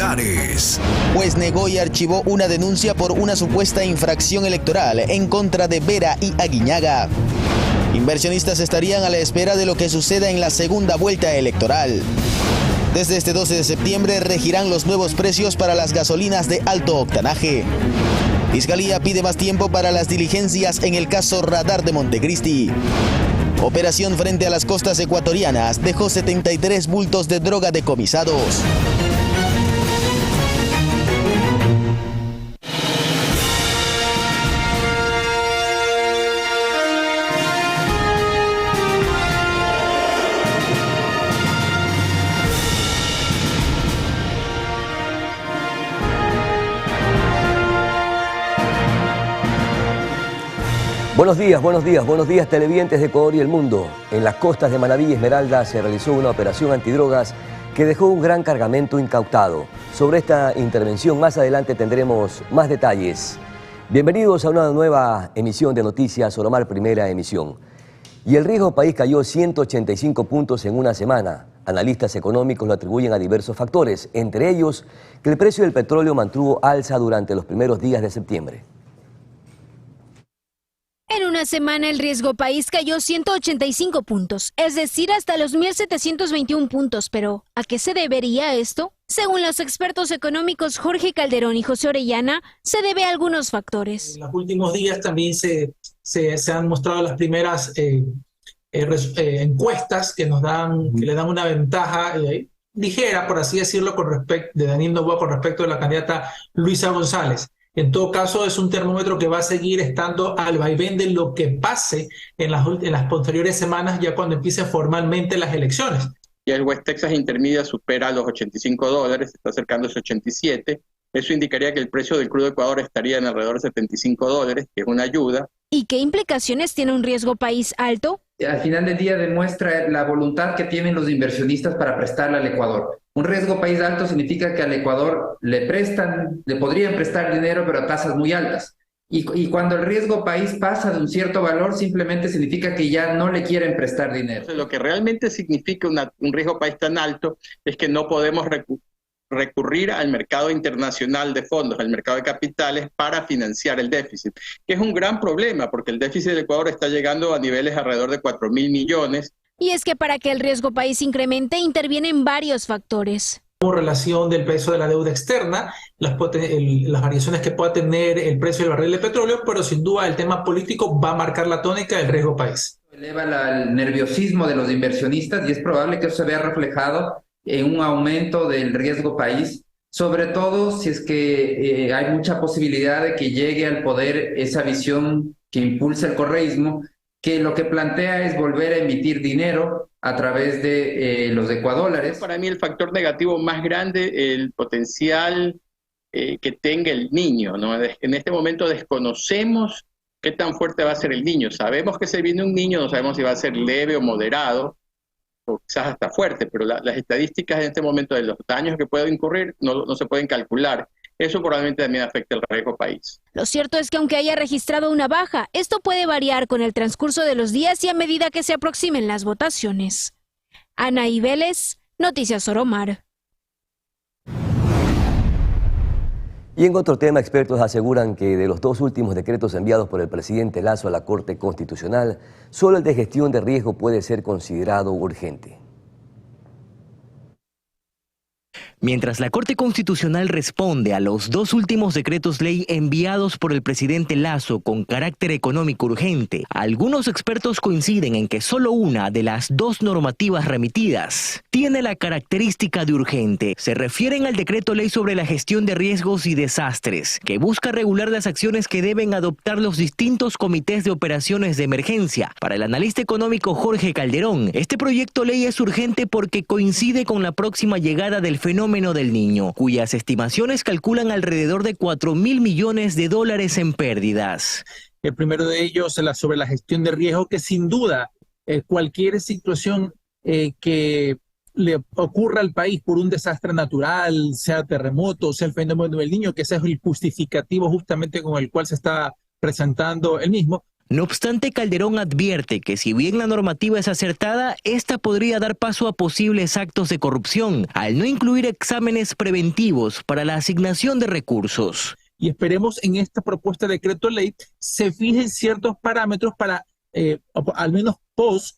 titulares. Juez negó y archivó una denuncia por una supuesta infracción electoral en contra de Vera y Aguiñaga. Inversionistas estarían a la espera de lo que suceda en la segunda vuelta electoral. Desde este 12 de septiembre regirán los nuevos precios para las gasolinas de alto octanaje. Fiscalía pide más tiempo para las diligencias en el caso Radar de Montecristi. Operación frente a las costas ecuatorianas dejó 73 bultos de droga decomisados. Buenos días televidentes de Ecuador y el mundo. En las costas de Manabí y Esmeralda se realizó una operación antidrogas que dejó un gran cargamento incautado. Sobre esta intervención más adelante tendremos más detalles. Bienvenidos a una nueva emisión de Noticias Soromar, primera emisión. Y el riesgo país cayó 185 puntos en una semana. Analistas económicos lo atribuyen a diversos factores, entre ellos que el precio del petróleo mantuvo alza durante los primeros días de septiembre. En una semana el riesgo país cayó 185 puntos, es decir, hasta los 1.721 puntos. Pero, ¿a qué se debería esto? Según los expertos económicos Jorge Calderón y José Orellana, se debe a algunos factores. En los últimos días también se han mostrado las primeras encuestas que le dan una ventaja ligera, por así decirlo, de Daniel Noboa con respecto a la candidata Luisa González. En todo caso, es un termómetro que va a seguir estando al vaivén de lo que pase en las posteriores semanas, ya cuando empiecen formalmente las elecciones. Ya el West Texas Intermedia supera los $85, está acercándose a 87. Eso indicaría que el precio del crudo de Ecuador estaría en alrededor de $75, que es una ayuda. ¿Y qué implicaciones tiene un riesgo país alto? Al final del día demuestra la voluntad que tienen los inversionistas para prestarle al Ecuador. Un riesgo país alto significa que al Ecuador le podrían prestar dinero, pero a tasas muy altas. Y cuando el riesgo país pasa de un cierto valor, simplemente significa que ya no le quieren prestar dinero. Entonces, lo que realmente significa un riesgo país tan alto es que no podemos recurrir al mercado internacional de fondos, al mercado de capitales, para financiar el déficit, que es un gran problema, porque el déficit del Ecuador está llegando a niveles alrededor de 4.000 millones. Y es que para que el riesgo país incremente, intervienen varios factores. Como relación del peso de la deuda externa, las variaciones que pueda tener el precio del barril de petróleo, pero sin duda el tema político va a marcar la tónica del riesgo país. Eleva el nerviosismo de los inversionistas y es probable que eso se vea reflejado en un aumento del riesgo país, sobre todo si es que hay mucha posibilidad de que llegue al poder esa visión que impulsa el correísmo, que lo que plantea es volver a emitir dinero a través de los ecuadólares. Para mí el factor negativo más grande, el potencial que tenga el niño, ¿no? En este momento desconocemos qué tan fuerte va a ser el niño. Sabemos que se viene un niño, no sabemos si va a ser leve o moderado, o quizás hasta fuerte, pero las estadísticas en este momento de los daños que pueden incurrir no se pueden calcular. Eso probablemente también afecta el riesgo país. Lo cierto es que aunque haya registrado una baja, esto puede variar con el transcurso de los días y a medida que se aproximen las votaciones. Anaí Vélez, Noticias Soromar. Y en otro tema, expertos aseguran que de los dos últimos decretos enviados por el presidente Lasso a la Corte Constitucional, solo el de gestión de riesgo puede ser considerado urgente. Mientras la Corte Constitucional responde a los dos últimos decretos ley enviados por el presidente Lasso con carácter económico urgente, algunos expertos coinciden en que solo una de las dos normativas remitidas tiene la característica de urgente. Se refieren al decreto ley sobre la gestión de riesgos y desastres, que busca regular las acciones que deben adoptar los distintos comités de operaciones de emergencia. Para el analista económico Jorge Calderón, este proyecto ley es urgente porque coincide con la próxima llegada del fenómeno del Niño, cuyas estimaciones calculan alrededor de 4.000 millones de dólares en pérdidas. El primero de ellos sobre la gestión de riesgo, que sin duda cualquier situación que le ocurra al país por un desastre natural, sea terremoto, sea el fenómeno del Niño, que ese es el justificativo justamente con el cual se está presentando el mismo, No obstante, Calderón advierte que si bien la normativa es acertada, esta podría dar paso a posibles actos de corrupción, al no incluir exámenes preventivos para la asignación de recursos. Y esperemos en esta propuesta de decreto ley se fijen ciertos parámetros para, al menos post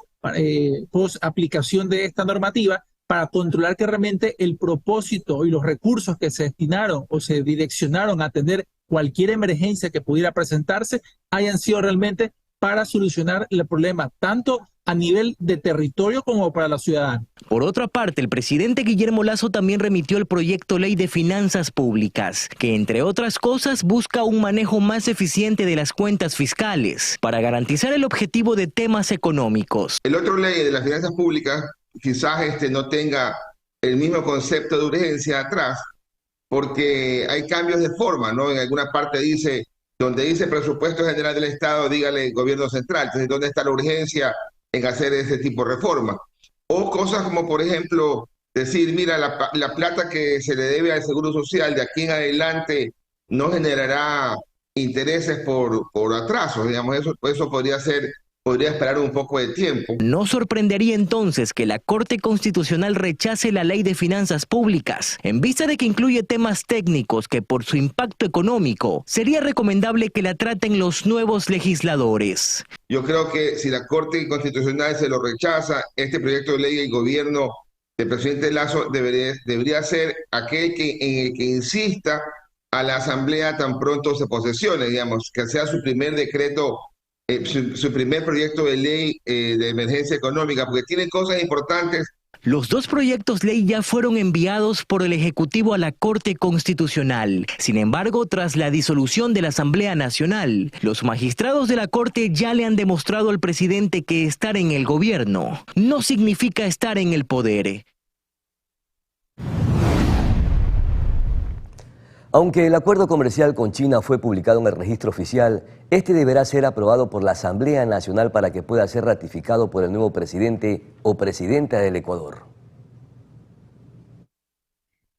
aplicación de esta normativa, para controlar que realmente el propósito y los recursos que se destinaron o se direccionaron a atender cualquier emergencia que pudiera presentarse hayan sido realmente para solucionar el problema, tanto a nivel de territorio como para la ciudadana. Por otra parte, el presidente Guillermo Lasso también remitió el proyecto Ley de Finanzas Públicas, que entre otras cosas busca un manejo más eficiente de las cuentas fiscales para garantizar el objetivo de temas económicos. El otro ley de las finanzas públicas quizás no tenga el mismo concepto de urgencia atrás, porque hay cambios de forma, ¿no? En alguna parte dice, donde dice presupuesto general del Estado, dígale gobierno central. Entonces, ¿dónde está la urgencia en hacer ese tipo de reforma? O cosas como, por ejemplo, decir, mira, la plata que se le debe al Seguro Social de aquí en adelante no generará intereses por atrasos, digamos, eso podría esperar un poco de tiempo. No sorprendería entonces que la Corte Constitucional rechace la Ley de Finanzas Públicas, en vista de que incluye temas técnicos que por su impacto económico sería recomendable que la traten los nuevos legisladores. Yo creo que si la Corte Constitucional se lo rechaza, este proyecto de ley, el gobierno del presidente Lasso debería ser aquel en el que insista a la Asamblea tan pronto se posesione, digamos, que sea su primer decreto, su primer proyecto de ley de emergencia económica, porque tiene cosas importantes. Los dos proyectos ley ya fueron enviados por el Ejecutivo a la Corte Constitucional. Sin embargo, tras la disolución de la Asamblea Nacional, los magistrados de la Corte ya le han demostrado al presidente que estar en el gobierno no significa estar en el poder. Aunque el acuerdo comercial con China fue publicado en el registro oficial, este deberá ser aprobado por la Asamblea Nacional para que pueda ser ratificado por el nuevo presidente o presidenta del Ecuador.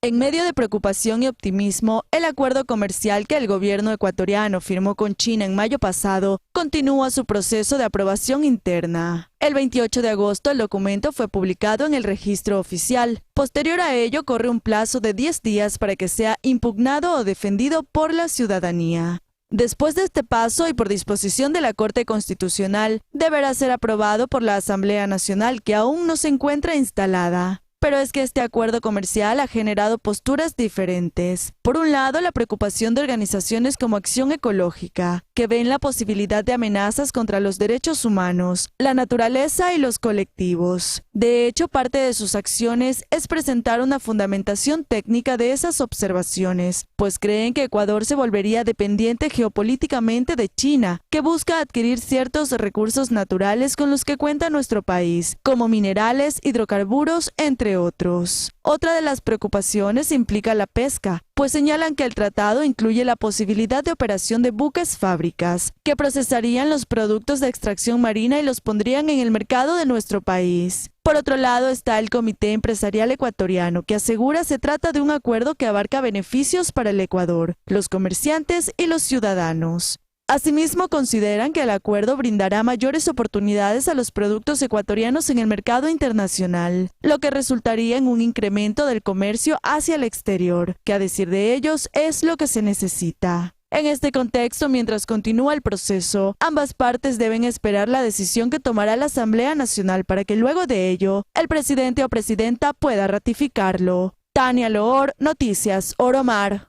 En medio de preocupación y optimismo, el acuerdo comercial que el gobierno ecuatoriano firmó con China en mayo pasado continúa su proceso de aprobación interna. El 28 de agosto el documento fue publicado en el registro oficial. Posterior a ello corre un plazo de 10 días para que sea impugnado o defendido por la ciudadanía. Después de este paso y por disposición de la Corte Constitucional, deberá ser aprobado por la Asamblea Nacional, que aún no se encuentra instalada. Pero es que este acuerdo comercial ha generado posturas diferentes. Por un lado, la preocupación de organizaciones como Acción Ecológica, que ven la posibilidad de amenazas contra los derechos humanos, la naturaleza y los colectivos. De hecho, parte de sus acciones es presentar una fundamentación técnica de esas observaciones, pues creen que Ecuador se volvería dependiente geopolíticamente de China, que busca adquirir ciertos recursos naturales con los que cuenta nuestro país, como minerales, hidrocarburos, entre otros. Otra de las preocupaciones implica la pesca, pues señalan que el tratado incluye la posibilidad de operación de buques fábricas, que procesarían los productos de extracción marina y los pondrían en el mercado de nuestro país. Por otro lado está el Comité Empresarial Ecuatoriano, que asegura se trata de un acuerdo que abarca beneficios para el Ecuador, los comerciantes y los ciudadanos. Asimismo, consideran que el acuerdo brindará mayores oportunidades a los productos ecuatorianos en el mercado internacional, lo que resultaría en un incremento del comercio hacia el exterior, que a decir de ellos es lo que se necesita. En este contexto, mientras continúa el proceso, ambas partes deben esperar la decisión que tomará la Asamblea Nacional para que luego de ello, el presidente o presidenta pueda ratificarlo. Tania Loor, Noticias Oromar.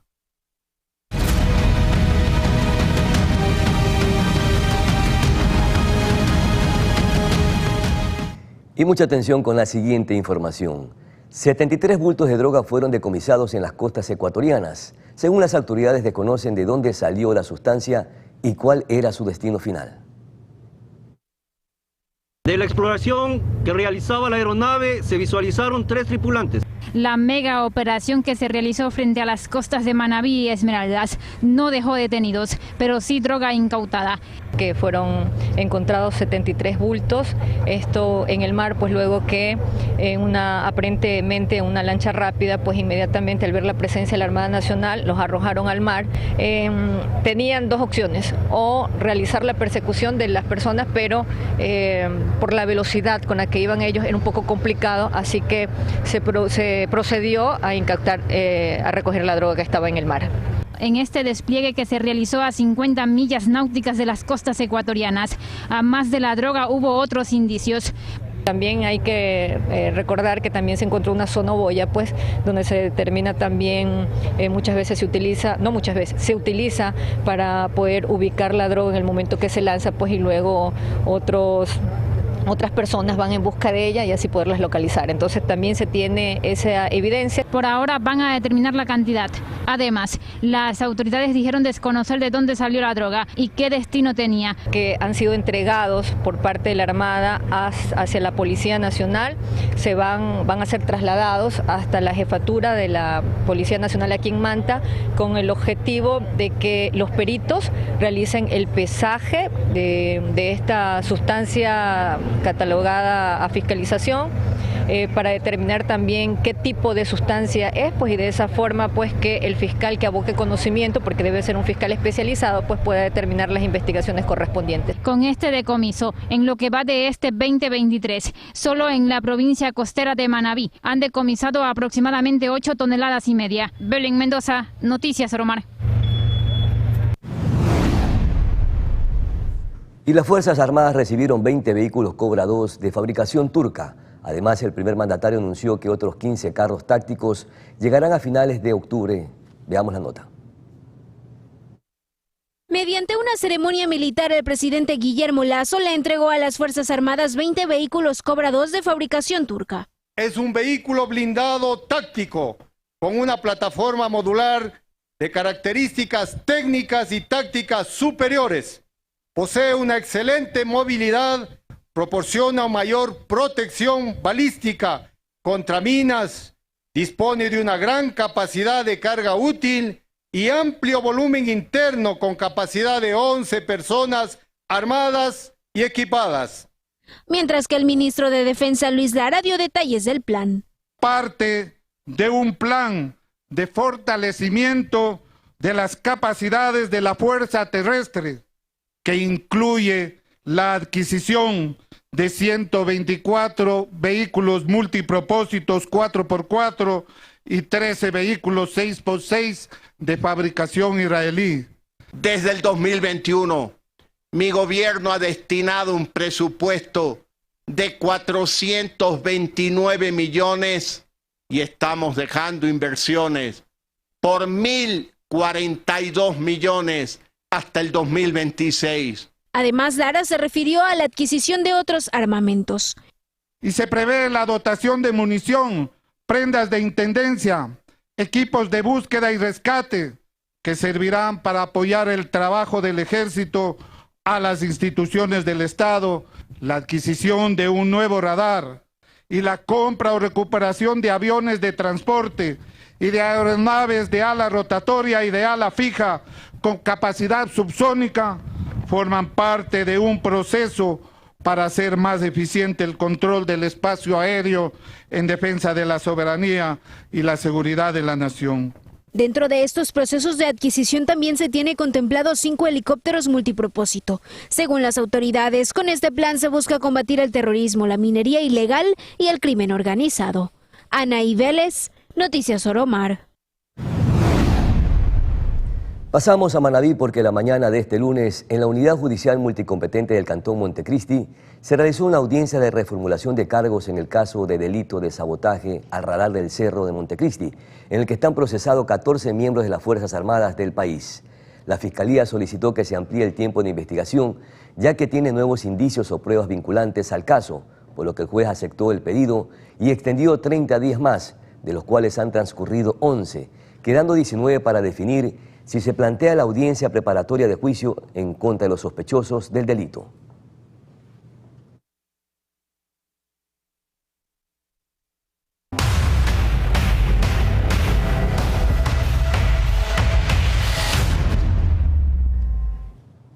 Y mucha atención con la siguiente información. 73 bultos de droga fueron decomisados en las costas ecuatorianas. Según las autoridades, desconocen de dónde salió la sustancia y cuál era su destino final. De la exploración que realizaba la aeronave se visualizaron 3 tripulantes. la mega operación que se realizó frente a las costas de Manabí y Esmeraldas no dejó detenidos, pero sí droga incautada. Que fueron encontrados 73 bultos, esto en el mar, pues luego que aparentemente una lancha rápida, pues inmediatamente al ver la presencia de la Armada Nacional los arrojaron al mar. Tenían dos opciones, o realizar la persecución de las personas, pero por la velocidad con la que iban ellos era un poco complicado, así que se procedió a incautar, a recoger la droga que estaba en el mar. En este despliegue que se realizó a 50 millas náuticas de las costas ecuatorianas, a más de la droga hubo otros indicios. También hay que recordar que también se encontró una sonoboya, pues, donde se determina también, muchas veces se utiliza, no muchas veces, se utiliza para poder ubicar la droga en el momento que se lanza, pues, y luego otras personas van en busca de ella y así poderlas localizar. Entonces también se tiene esa evidencia. Por ahora van a determinar la cantidad. Además, las autoridades dijeron desconocer de dónde salió la droga y qué destino tenía. Que han sido entregados por parte de la Armada hacia la Policía Nacional, van a ser trasladados hasta la jefatura de la Policía Nacional aquí en Manta, con el objetivo de que los peritos realicen el pesaje de esta sustancia catalogada a fiscalización, para determinar también qué tipo de sustancia es, pues, y de esa forma, pues, que el fiscal que aboque conocimiento, porque debe ser un fiscal especializado, pues pueda determinar las investigaciones correspondientes. Con este decomiso, en lo que va de este 2023, solo en la provincia costera de Manabí han decomisado aproximadamente 8,5 toneladas. Belén Mendoza, Noticias Oromar. Y las Fuerzas Armadas recibieron 20 vehículos Cobra 2 de fabricación turca. Además, el primer mandatario anunció que otros 15 carros tácticos llegarán a finales de octubre. Veamos la nota. Mediante una ceremonia militar, el presidente Guillermo Lasso le entregó a las Fuerzas Armadas 20 vehículos Cobra 2 de fabricación turca. Es un vehículo blindado táctico con una plataforma modular de características técnicas y tácticas superiores. Posee una excelente movilidad, proporciona mayor protección balística contra minas, dispone de una gran capacidad de carga útil y amplio volumen interno con capacidad de 11 personas armadas y equipadas. Mientras que el ministro de Defensa, Luis Lara, dio detalles del plan. Parte de un plan de fortalecimiento de las capacidades de la Fuerza Terrestre, que incluye la adquisición de 124 vehículos multipropósitos 4x4 y 13 vehículos 6x6 de fabricación israelí. Desde el 2021, mi gobierno ha destinado un presupuesto de 429 millones y estamos dejando inversiones por 1.042 millones hasta el 2026. Además, Lara se refirió a la adquisición de otros armamentos. Y se prevé la dotación de munición, prendas de intendencia, equipos de búsqueda y rescate, que servirán para apoyar el trabajo del ejército a las instituciones del Estado, la adquisición de un nuevo radar y la compra o recuperación de aviones de transporte y de aeronaves de ala rotatoria y de ala fija con capacidad subsónica forman parte de un proceso para hacer más eficiente el control del espacio aéreo en defensa de la soberanía y la seguridad de la nación. Dentro de estos procesos de adquisición también se tiene contemplado 5 helicópteros multipropósito. Según las autoridades, con este plan se busca combatir el terrorismo, la minería ilegal y el crimen organizado. Anaí Vélez, Noticias Oromar. Pasamos a Manabí porque la mañana de este lunes, en la Unidad Judicial Multicompetente del Cantón Montecristi, se realizó una audiencia de reformulación de cargos en el caso de delito de sabotaje al radar del Cerro de Montecristi, en el que están procesados 14 miembros de las Fuerzas Armadas del país. La Fiscalía solicitó que se amplíe el tiempo de investigación, ya que tiene nuevos indicios o pruebas vinculantes al caso, por lo que el juez aceptó el pedido y extendió 30 días más, de los cuales han transcurrido 11, quedando 19 para definir si se plantea la audiencia preparatoria de juicio en contra de los sospechosos del delito.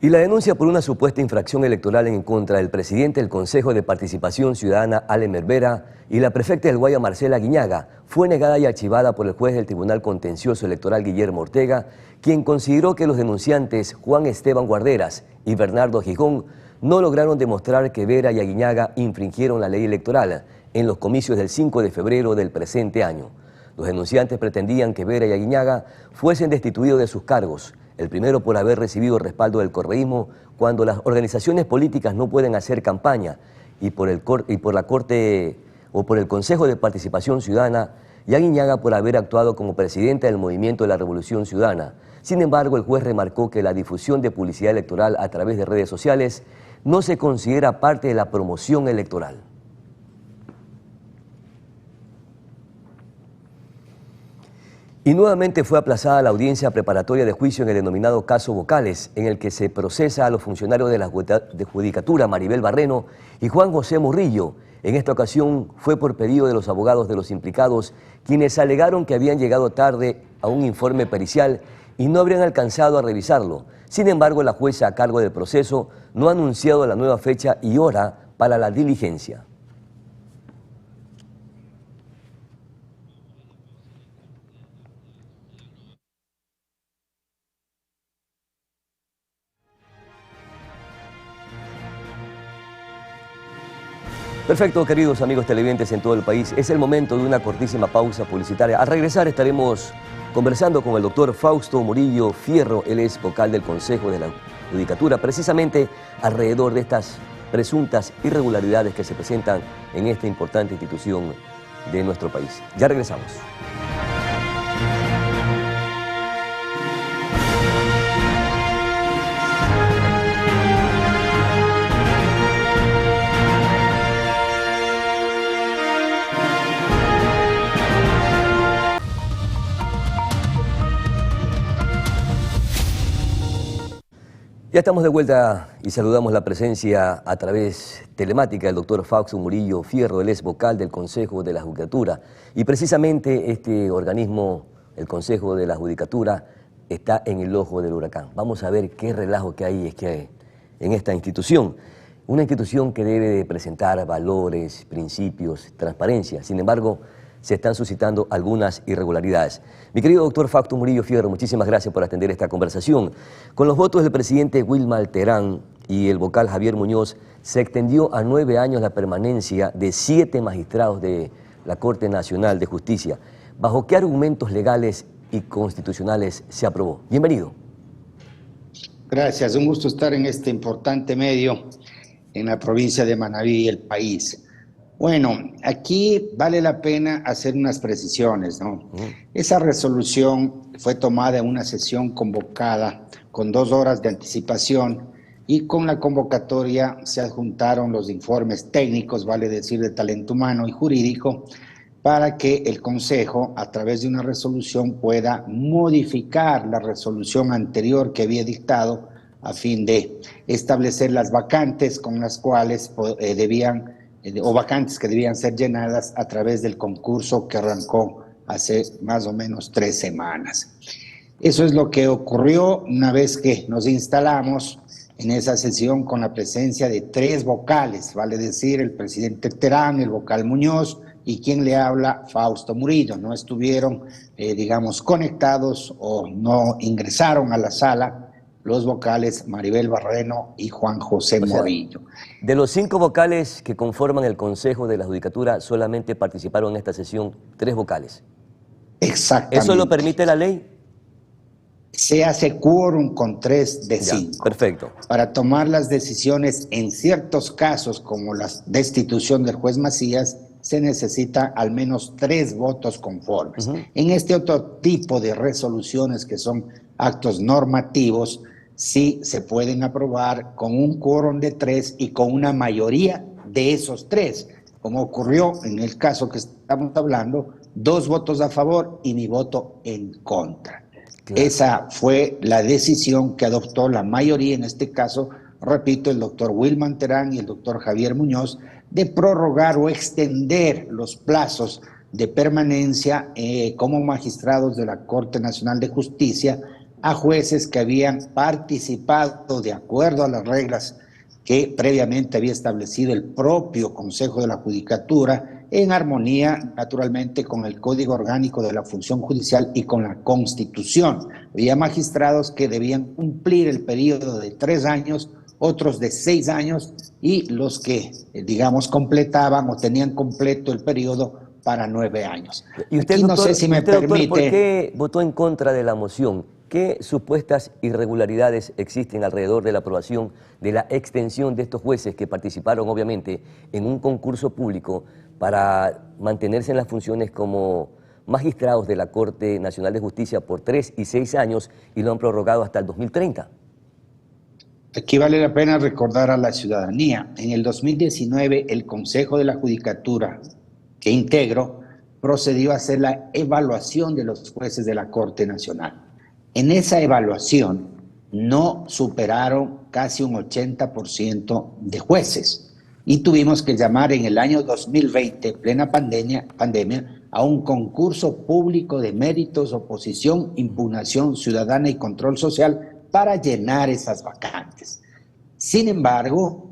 Y la denuncia por una supuesta infracción electoral en contra del presidente del Consejo de Participación Ciudadana, Alemer Vera, y la prefecta del Guaya, Marcela Aguiñaga, fue negada y archivada por el juez del Tribunal Contencioso Electoral, Guillermo Ortega, quien consideró que los denunciantes Juan Esteban Guarderas y Bernardo Gijón no lograron demostrar que Vera y Aguiñaga infringieron la ley electoral en los comicios del 5 de febrero del presente año. Los denunciantes pretendían que Vera y Aguiñaga fuesen destituidos de sus cargos, el primero por haber recibido el respaldo del correísmo cuando las organizaciones políticas no pueden hacer campaña, y por el Consejo de Participación Ciudadana, y Aguiñaga por haber actuado como presidenta del Movimiento de la Revolución Ciudadana. Sin embargo, el juez remarcó que la difusión de publicidad electoral a través de redes sociales no se considera parte de la promoción electoral. Y nuevamente fue aplazada la audiencia preparatoria de juicio en el denominado caso Vocales, en el que se procesa a los funcionarios de la Judicatura, Maribel Barreno y Juan José Murillo. En esta ocasión fue por pedido de los abogados de los implicados, quienes alegaron que habían llegado tarde a un informe pericial y no habrían alcanzado a revisarlo. Sin embargo, la jueza a cargo del proceso no ha anunciado la nueva fecha y hora para la diligencia. Perfecto, queridos amigos televidentes en todo el país. Es el momento de una cortísima pausa publicitaria. Al regresar estaremos conversando con el doctor Fausto Murillo Fierro. Él es vocal del Consejo de la Judicatura, precisamente alrededor de estas presuntas irregularidades que se presentan en esta importante institución de nuestro país. Ya regresamos. Ya estamos de vuelta y saludamos la presencia a través telemática del doctor Fausto Murillo Fierro. Él es vocal del Consejo de la Judicatura. Y precisamente este organismo, el Consejo de la Judicatura, está en el ojo del huracán. Vamos a ver qué relajo que hay en esta institución. Una institución que debe de presentar valores, principios, transparencia. Sin embargo, se están suscitando algunas irregularidades. Mi querido doctor Fausto Murillo Fierro, muchísimas gracias por atender esta conversación. Con los votos del presidente Wilmar Terán y el vocal Javier Muñoz, se extendió a 9 años la permanencia de 7 magistrados de la Corte Nacional de Justicia. ¿Bajo qué argumentos legales y constitucionales se aprobó? Bienvenido. Gracias, un gusto estar en este importante medio en la provincia de Manabí y el país. Bueno, aquí vale la pena hacer unas precisiones, ¿no? Esa resolución fue tomada en una sesión convocada con 2 horas de anticipación y con la convocatoria se adjuntaron los informes técnicos, vale decir, de talento humano y jurídico, para que el Consejo, a través de una resolución, pueda modificar la resolución anterior que había dictado a fin de establecer las vacantes con las cuales vacantes que debían ser llenadas a través del concurso que arrancó hace más o menos 3 semanas. Eso es lo que ocurrió una vez que nos instalamos en esa sesión con la presencia de 3 vocales, vale decir, el presidente Terán, el vocal Muñoz y quien le habla, Fausto Murillo. No estuvieron, conectados o no ingresaron a la sala los vocales Maribel Barreno y Juan José Murillo. De los 5 vocales que conforman el Consejo de la Judicatura, solamente participaron en esta sesión 3 vocales. Exactamente. ¿Eso lo permite la ley? Se hace quórum con 3 de 5. Perfecto. Para tomar las decisiones en ciertos casos, como la destitución del juez Macías, se necesita al menos 3 votos conformes. En este otro tipo de resoluciones, que son actos normativos, sí se pueden aprobar con un quórum de 3 y con una mayoría de esos 3, como ocurrió en el caso que estamos hablando, 2 votos a favor y mi voto en contra. Claro. Esa fue la decisión que adoptó la mayoría, en este caso, repito, el doctor Wilmar Terán y el doctor Javier Muñoz, de prorrogar o extender los plazos de permanencia como magistrados de la Corte Nacional de Justicia a jueces que habían participado de acuerdo a las reglas que previamente había establecido el propio Consejo de la Judicatura, en armonía, naturalmente, con el Código Orgánico de la Función Judicial y con la Constitución. Había magistrados que debían cumplir el periodo de 3 años, otros de 6 años, y los que, digamos, completaban o tenían completo el periodo para 9 años. Y usted, aquí, doctor, no sé si me permite... Doctor, ¿por qué votó en contra de la moción? ¿Qué supuestas irregularidades existen alrededor de la aprobación de la extensión de estos jueces que participaron, obviamente, en un concurso público para mantenerse en las funciones como magistrados de la Corte Nacional de Justicia por 3 y 6 años y lo han prorrogado hasta el 2030? Aquí vale la pena recordar a la ciudadanía. En el 2019, el Consejo de la Judicatura, que integro, procedió a hacer la evaluación de los jueces de la Corte Nacional. En esa evaluación no superaron casi un 80% de jueces y tuvimos que llamar en el año 2020, plena pandemia, a un concurso público de méritos, oposición, impugnación ciudadana y control social para llenar esas vacantes. Sin embargo,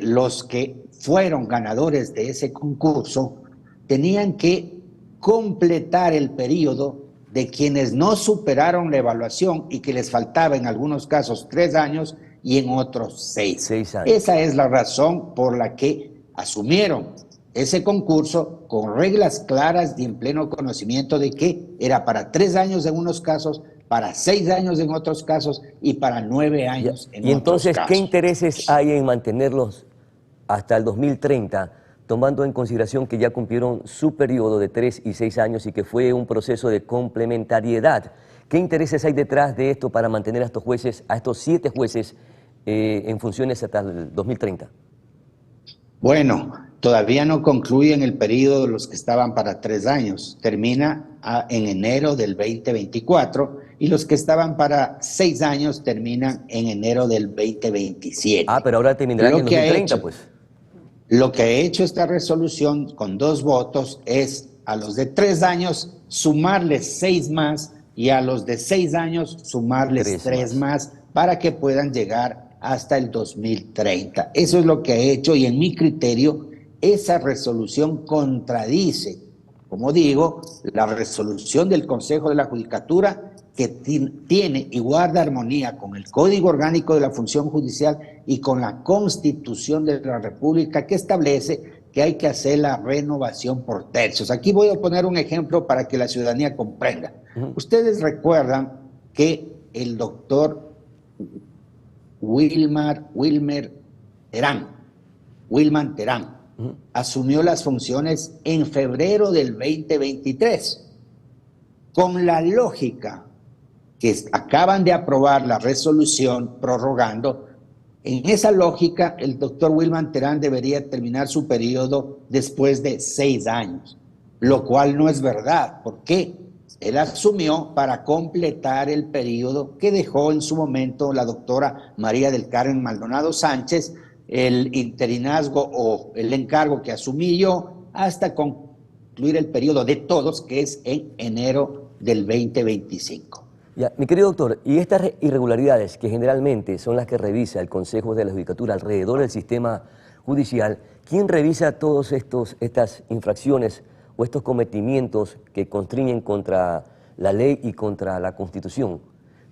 los que fueron ganadores de ese concurso tenían que completar el periodo de quienes no superaron la evaluación y que les faltaba en algunos casos 3 años y en otros 6 años. Esa es la razón por la que asumieron ese concurso con reglas claras y en pleno conocimiento de que era para 3 años en unos casos, para 6 años en otros casos y para 9 años en otros casos. Y entonces, ¿qué intereses hay en mantenerlos hasta el 2030, tomando en consideración que ya cumplieron su periodo de 3 y 6 años y que fue un proceso de complementariedad? ¿Qué intereses hay detrás de esto para mantener a estos jueces, a estos 7 jueces en funciones hasta el 2030? Bueno, todavía no concluyen el periodo de los que estaban para 3 años. Termina en enero del 2024 y los que estaban para 6 años terminan en enero del 2027. Ah, pero ahora terminarán en 2030, pues. Lo que ha hecho esta resolución con 2 votos es a los de 3 años sumarles 6 más y a los de 6 años sumarles 3 más para que puedan llegar hasta el 2030. Eso es lo que ha hecho y en mi criterio esa resolución contradice, como digo, la resolución del Consejo de la Judicatura que tiene y guarda armonía con el Código Orgánico de la Función Judicial y con la Constitución de la República, que establece que hay que hacer la renovación por tercios. Aquí voy a poner un ejemplo para que la ciudadanía comprenda. Ustedes recuerdan que el doctor Wilman Terán asumió las funciones en febrero del 2023. Con la lógica que acaban de aprobar la resolución prorrogando, en esa lógica el doctor Wilman Terán debería terminar su periodo después de 6 años, lo cual no es verdad. ¿Por qué? Él asumió para completar el periodo que dejó en su momento la doctora María del Carmen Maldonado Sánchez, el interinazgo o el encargo que asumí yo, hasta concluir el periodo de todos, que es en enero del 2025. Ya, mi querido doctor, y estas irregularidades que generalmente son las que revisa el Consejo de la Judicatura alrededor del sistema judicial, ¿quién revisa todas estas infracciones o estos cometimientos que constriñen contra la ley y contra la Constitución?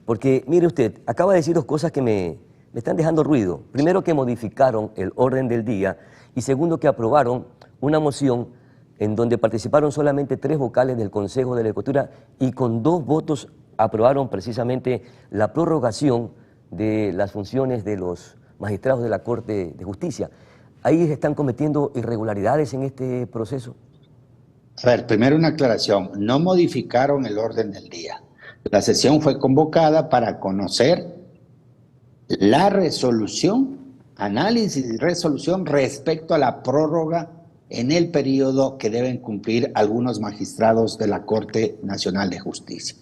Porque, mire usted, acaba de decir 2 cosas que me están dejando ruido. Primero, que modificaron el orden del día y segundo, que aprobaron una moción en donde participaron solamente 3 vocales del Consejo de la Judicatura y con 2 votos aprobaron precisamente la prorrogación de las funciones de los magistrados de la Corte de Justicia. ¿Ahí están cometiendo irregularidades en este proceso? A ver, primero una aclaración. No modificaron el orden del día. La sesión fue convocada para conocer la resolución, análisis y resolución respecto a la prórroga en el periodo que deben cumplir algunos magistrados de la Corte Nacional de Justicia.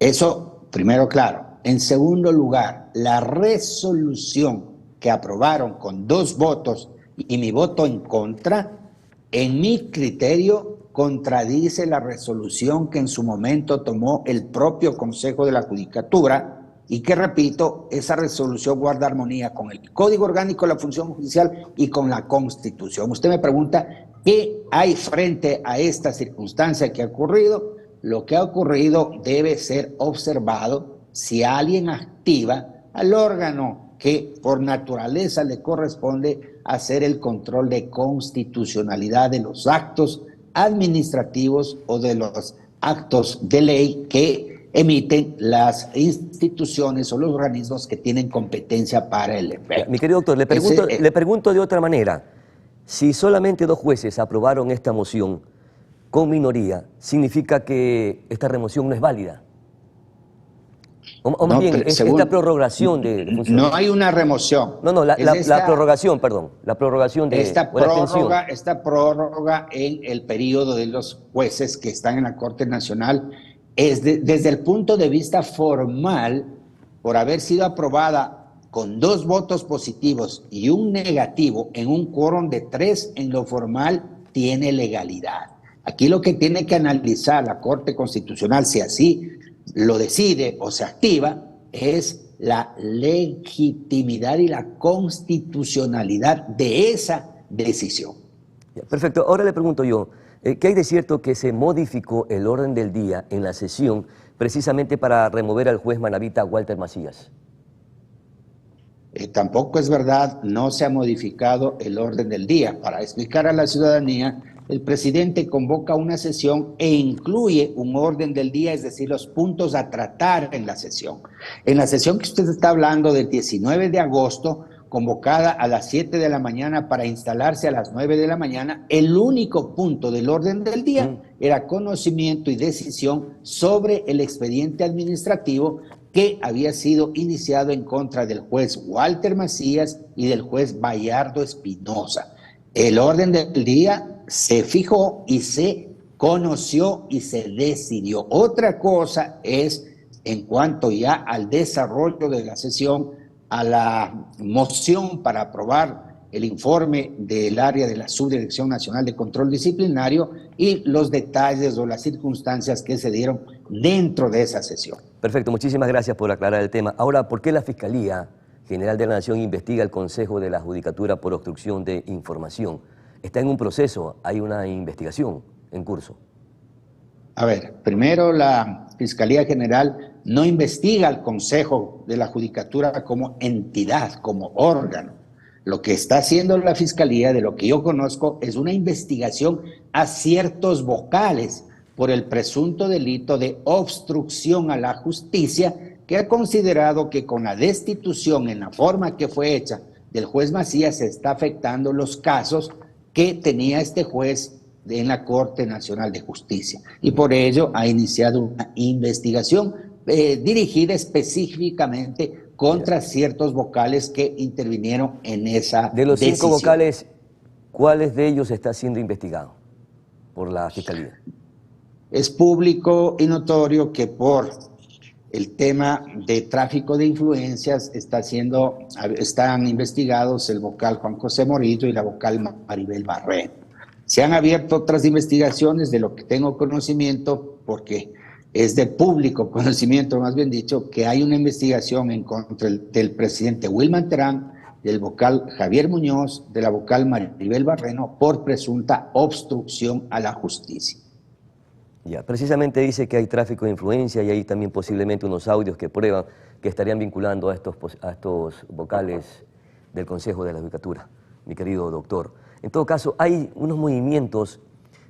Eso, primero, claro. En segundo lugar, la resolución que aprobaron con 2 votos y mi voto en contra, en mi criterio, contradice la resolución que en su momento tomó el propio Consejo de la Judicatura y que, repito, esa resolución guarda armonía con el Código Orgánico de la Función Judicial y con la Constitución. Usted me pregunta, ¿qué hay frente a esta circunstancia que ha ocurrido? Lo que ha ocurrido debe ser observado si alguien activa al órgano que por naturaleza le corresponde hacer el control de constitucionalidad de los actos administrativos o de los actos de ley que emiten las instituciones o los organismos que tienen competencia para el efecto. Mi querido doctor, le pregunto de otra manera. Si solamente 2 jueces aprobaron esta moción con minoría, ¿significa que esta remoción no es válida? O más bien, esta prorrogación de funciones. No hay una remoción. No, la prorrogación, perdón. La prorrogación de esta prórroga en el periodo de los jueces que están en la Corte Nacional es desde el punto de vista formal, por haber sido aprobada con 2 votos positivos y 1 negativo en un quórum de 3 en lo formal, tiene legalidad. Aquí lo que tiene que analizar la Corte Constitucional, si así lo decide o se activa, es la legitimidad y la constitucionalidad de esa decisión. Perfecto. Ahora le pregunto yo, ¿qué hay de cierto que se modificó el orden del día en la sesión precisamente para remover al juez manabita Walter Macías? Tampoco es verdad, no se ha modificado el orden del día. Para explicar a la ciudadanía, el presidente convoca una sesión e incluye un orden del día, es decir, los puntos a tratar en la sesión. En la sesión que usted está hablando del 19 de agosto, convocada a las 7 de la mañana para instalarse a las 9 de la mañana, el único punto del orden del día era conocimiento y decisión sobre el expediente administrativo que había sido iniciado en contra del juez Walter Macías y del juez Bayardo Espinosa. El orden del día se fijó y se conoció y se decidió. Otra cosa es, en cuanto ya al desarrollo de la sesión, a la moción para aprobar el informe del área de la Subdirección Nacional de Control Disciplinario y los detalles o las circunstancias que se dieron dentro de esa sesión. Perfecto, muchísimas gracias por aclarar el tema. Ahora, ¿por qué la Fiscalía General de la Nación investiga el Consejo de la Judicatura por obstrucción de información? Está en un proceso, hay una investigación en curso. A ver, primero la Fiscalía General no investiga al Consejo de la Judicatura como entidad, como órgano. Lo que está haciendo la Fiscalía, de lo que yo conozco, es una investigación a ciertos vocales por el presunto delito de obstrucción a la justicia, que ha considerado que con la destitución en la forma que fue hecha del juez Macías se está afectando los casos que tenía este juez en la Corte Nacional de Justicia. Y por ello ha iniciado una investigación dirigida específicamente contra ciertos vocales que intervinieron en esa decisión. De los 5 vocales, ¿cuáles de ellos está siendo investigado por la Fiscalía? Es público y notorio que por el tema de tráfico de influencias están investigados el vocal Juan José Morillo y la vocal Maribel Barreno. Se han abierto otras investigaciones, de lo que tengo conocimiento, porque es de público conocimiento, más bien dicho, que hay una investigación en contra del presidente Wilman Terán, del vocal Javier Muñoz, de la vocal Maribel Barreno, por presunta obstrucción a la justicia. Ya, precisamente dice que hay tráfico de influencia y hay también posiblemente unos audios que prueban que estarían vinculando a estos vocales del Consejo de la Judicatura, mi querido doctor. En todo caso, hay unos movimientos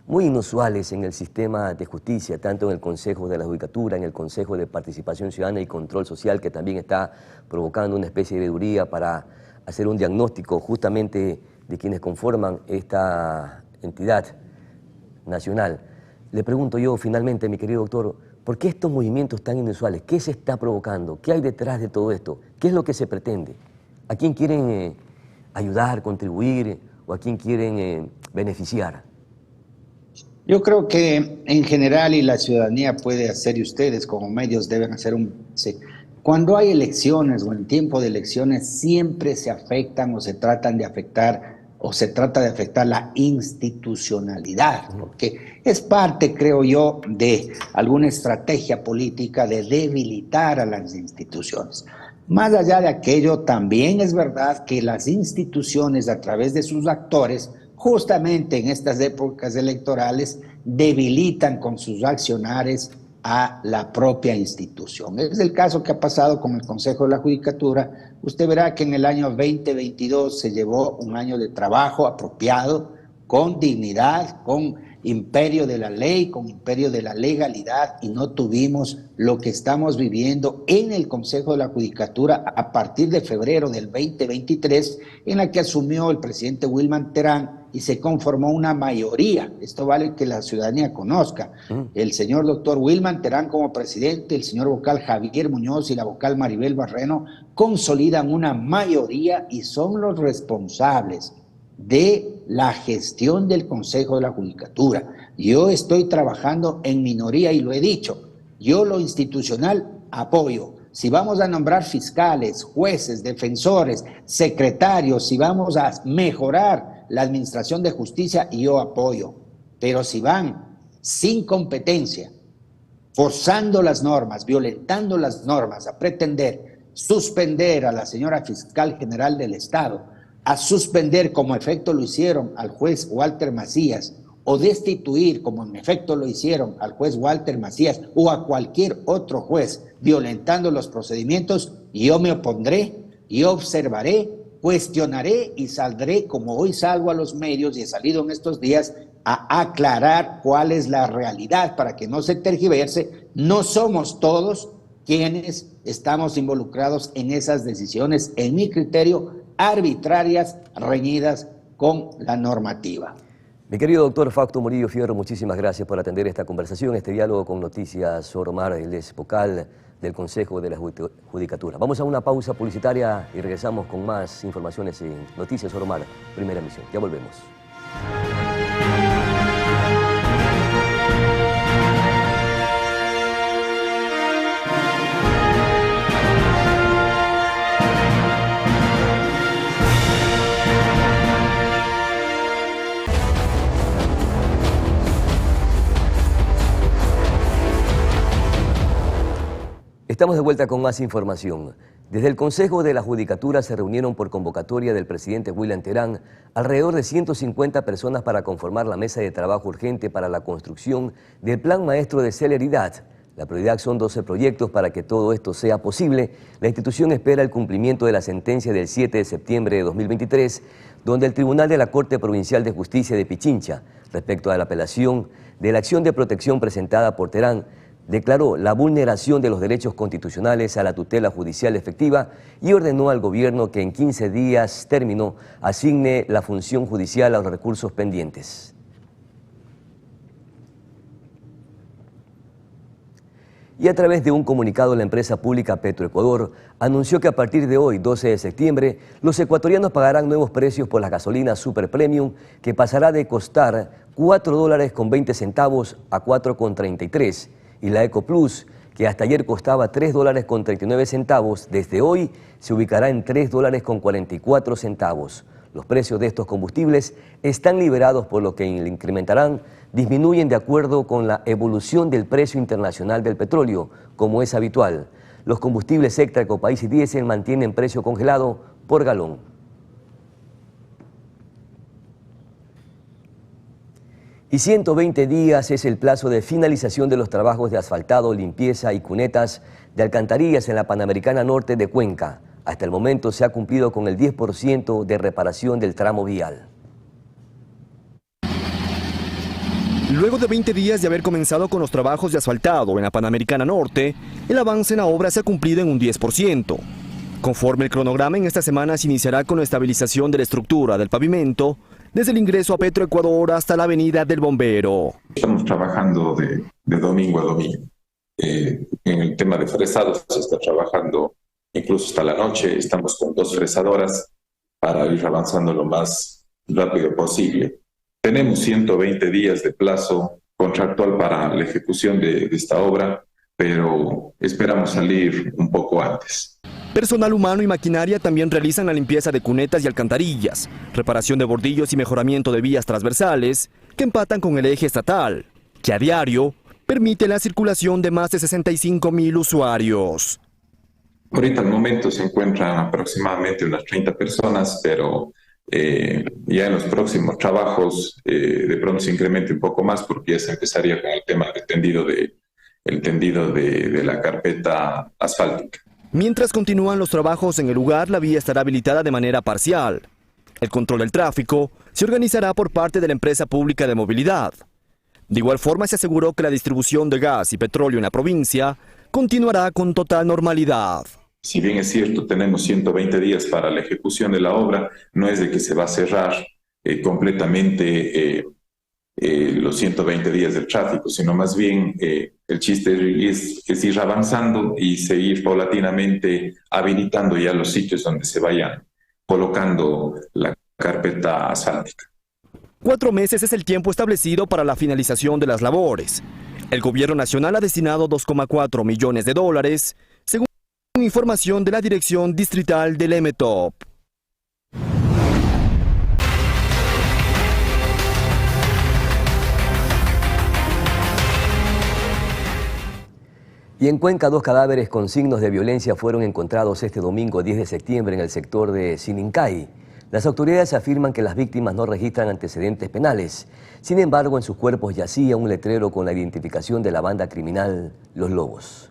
muy inusuales en el sistema de justicia, tanto en el Consejo de la Judicatura, en el Consejo de Participación Ciudadana y Control Social, que también está provocando una especie de veeduría para hacer un diagnóstico justamente de quienes conforman esta entidad nacional. Le pregunto yo finalmente, mi querido doctor, ¿por qué estos movimientos tan inusuales? ¿Qué se está provocando? ¿Qué hay detrás de todo esto? ¿Qué es lo que se pretende? ¿A quién quieren ayudar, contribuir o a quién quieren beneficiar? Yo creo que en general, y la ciudadanía puede hacer, y ustedes como medios deben hacer cuando hay elecciones o en tiempo de elecciones siempre se afectan o se tratan de afectar o se trata de afectar la institucionalidad, porque es parte, creo yo, de alguna estrategia política de debilitar a las instituciones. Más allá de aquello, también es verdad que las instituciones, a través de sus actores, justamente en estas épocas electorales, debilitan con sus accionares a la propia institución. Es el caso que ha pasado con el Consejo de la Judicatura. Usted verá que en el año 2022 se llevó un año de trabajo apropiado, con dignidad, con imperio de la ley, con imperio de la legalidad, y no tuvimos lo que estamos viviendo en el Consejo de la Judicatura a partir de febrero del 2023, en la que asumió el presidente Wilman Terán y se conformó una mayoría. Esto vale que la ciudadanía conozca. El señor doctor Wilman Terán como presidente, el señor vocal Javier Muñoz y la vocal Maribel Barreno consolidan una mayoría y son los responsables de la gestión del Consejo de la Judicatura. Yo estoy trabajando en minoría y lo he dicho. Yo lo institucional apoyo. Si vamos a nombrar fiscales, jueces, defensores, secretarios, si vamos a mejorar la administración de justicia, yo apoyo. Pero si van sin competencia, forzando las normas, violentando las normas, a pretender suspender a la señora fiscal general del Estado, a suspender como efecto lo hicieron al juez Walter Macías, o destituir como en efecto lo hicieron al juez Walter Macías o a cualquier otro juez, violentando los procedimientos, yo me opondré, yo observaré, cuestionaré y saldré, como hoy salgo a los medios y he salido en estos días, a aclarar cuál es la realidad para que no se tergiverse. No somos todos quienes estamos involucrados en esas decisiones, en mi criterio, arbitrarias, reñidas con la normativa. Mi querido doctor Fausto Murillo Fierro, muchísimas gracias por atender esta conversación, este diálogo con Noticias Soromar, el ex vocal del Consejo de la Judicatura. Vamos a una pausa publicitaria y regresamos con más informaciones en Noticias Soromar, primera emisión. Ya volvemos. Estamos de vuelta con más información. Desde el Consejo de la Judicatura se reunieron por convocatoria del presidente Wilman Terán alrededor de 150 personas para conformar la mesa de trabajo urgente para la construcción del Plan Maestro de Celeridad. La prioridad son 12 proyectos. Para que todo esto sea posible, la institución espera el cumplimiento de la sentencia del 7 de septiembre de 2023, donde el Tribunal de la Corte Provincial de Justicia de Pichincha, respecto a la apelación de la acción de protección presentada por Terán, declaró la vulneración de los derechos constitucionales a la tutela judicial efectiva y ordenó al gobierno que en 15 días término asigne la función judicial a los recursos pendientes. Y a través de un comunicado, la empresa pública Petroecuador anunció que a partir de hoy, 12 de septiembre, los ecuatorianos pagarán nuevos precios por la gasolina Super Premium, que pasará de costar $4.20 a $4.33, y la EcoPlus, que hasta ayer costaba $3.39, desde hoy se ubicará en $3.44. Los precios de estos combustibles están liberados, por lo que le incrementarán, disminuyen de acuerdo con la evolución del precio internacional del petróleo, como es habitual. Los combustibles Extra, Ecopaís y Diésel mantienen precio congelado por galón. Y 120 días es el plazo de finalización de los trabajos de asfaltado, limpieza y cunetas de alcantarillas en la Panamericana Norte de Cuenca. Hasta el momento se ha cumplido con el 10% de reparación del tramo vial. Luego de 20 días de haber comenzado con los trabajos de asfaltado en la Panamericana Norte, el avance en la obra se ha cumplido en un 10%. Conforme el cronograma, en esta semana se iniciará con la estabilización de la estructura del pavimento, desde el ingreso a Petroecuador hasta la Avenida del Bombero. Estamos trabajando de domingo a domingo. En el tema de fresado se está trabajando incluso hasta la noche. Estamos con 2 fresadoras para ir avanzando lo más rápido posible. Tenemos 120 días de plazo contractual para la ejecución de esta obra, pero esperamos salir un poco antes. Personal humano y maquinaria también realizan la limpieza de cunetas y alcantarillas, reparación de bordillos y mejoramiento de vías transversales que empatan con el eje estatal, que a diario permite la circulación de más de 65.000 usuarios. Ahorita al momento se encuentran aproximadamente unas 30 personas, pero ya en los próximos trabajos de pronto se incremente un poco más porque ya se empezaría con el tema del tendido de la carpeta asfáltica. Mientras continúan los trabajos en el lugar, la vía estará habilitada de manera parcial. El control del tráfico se organizará por parte de la empresa pública de movilidad. De igual forma, se aseguró que la distribución de gas y petróleo en la provincia continuará con total normalidad. Si bien es cierto, tenemos 120 días para la ejecución de la obra, no es de que se va a cerrar completamente los 120 días del tráfico, sino más bien el chiste es ir avanzando y seguir paulatinamente habilitando ya los sitios donde se vayan colocando la carpeta asfáltica. 4 meses es el tiempo establecido para la finalización de las labores. El gobierno nacional ha destinado $2,4 millones, según información de la Dirección Distrital del EMETOP. Y en Cuenca, 2 cadáveres con signos de violencia fueron encontrados este domingo 10 de septiembre en el sector de Sinincay. Las autoridades afirman que las víctimas no registran antecedentes penales. Sin embargo, en sus cuerpos yacía un letrero con la identificación de la banda criminal Los Lobos.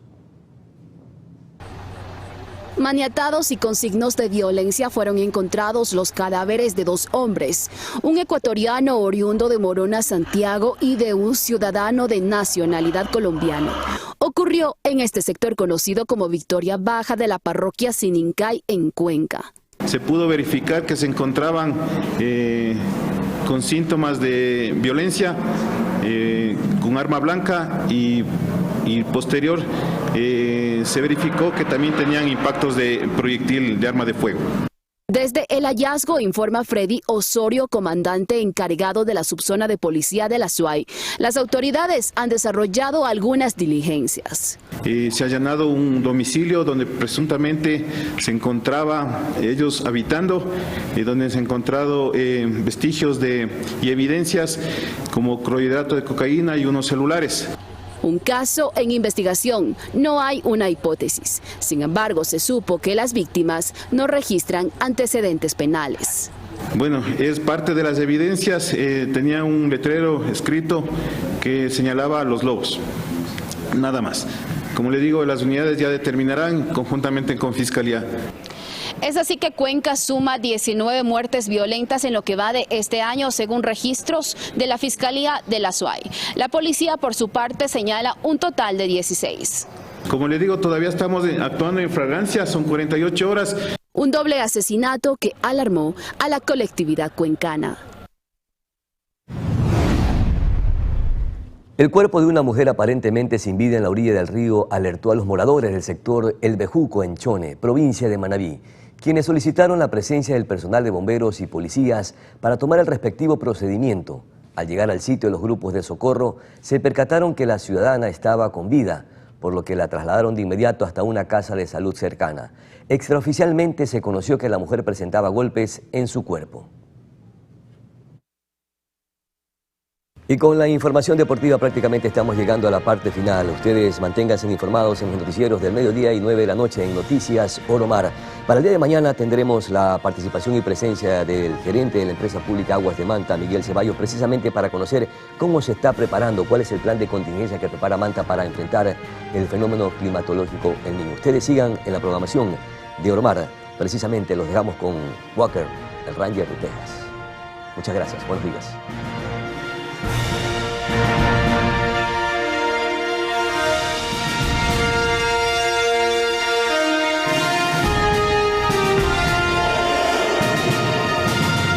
Maniatados y con signos de violencia fueron encontrados los cadáveres de 2 hombres, un ecuatoriano oriundo de Morona, Santiago, y de un ciudadano de nacionalidad colombiana. Ocurrió en este sector conocido como Victoria Baja de la parroquia Sinincay en Cuenca. Se pudo verificar que se encontraban con síntomas de violencia, con arma blanca y posterior se verificó que también tenían impactos de proyectil de arma de fuego. Desde el hallazgo, informa Freddy Osorio, comandante encargado de la subzona de policía de la SUAY, las autoridades han desarrollado algunas diligencias. Se ha allanado un domicilio donde presuntamente se encontraba ellos habitando, donde se han encontrado vestigios y evidencias como clorhidrato de cocaína y unos celulares. Un caso en investigación, no hay una hipótesis. Sin embargo, se supo que las víctimas no registran antecedentes penales. Bueno, es parte de las evidencias. Tenía un letrero escrito que señalaba a Los Lobos, nada más. Como le digo, las unidades ya determinarán conjuntamente con Fiscalía. Es así que Cuenca suma 19 muertes violentas en lo que va de este año, según registros de la Fiscalía de la SUAY. La policía, por su parte, señala un total de 16. Como le digo, todavía estamos actuando en flagrancia, son 48 horas. Un doble asesinato que alarmó a la colectividad cuencana. El cuerpo de una mujer aparentemente sin vida en la orilla del río alertó a los moradores del sector El Bejuco en Chone, provincia de Manabí, quienes solicitaron la presencia del personal de bomberos y policías para tomar el respectivo procedimiento. Al llegar al sitio, los grupos de socorro se percataron que la ciudadana estaba con vida, por lo que la trasladaron de inmediato hasta una casa de salud cercana. Extraoficialmente se conoció que la mujer presentaba golpes en su cuerpo. Y con la información deportiva prácticamente estamos llegando a la parte final. Ustedes manténganse informados en los noticieros del mediodía y 9 de la noche en Noticias Oromar. Para el día de mañana tendremos la participación y presencia del gerente de la empresa pública Aguas de Manta, Miguel Ceballos, precisamente para conocer cómo se está preparando, cuál es el plan de contingencia que prepara Manta para enfrentar el fenómeno climatológico El Niño. Ustedes sigan en la programación de Oromar. Precisamente los dejamos con Walker, el Ranger de Texas. Muchas gracias. Buenos días.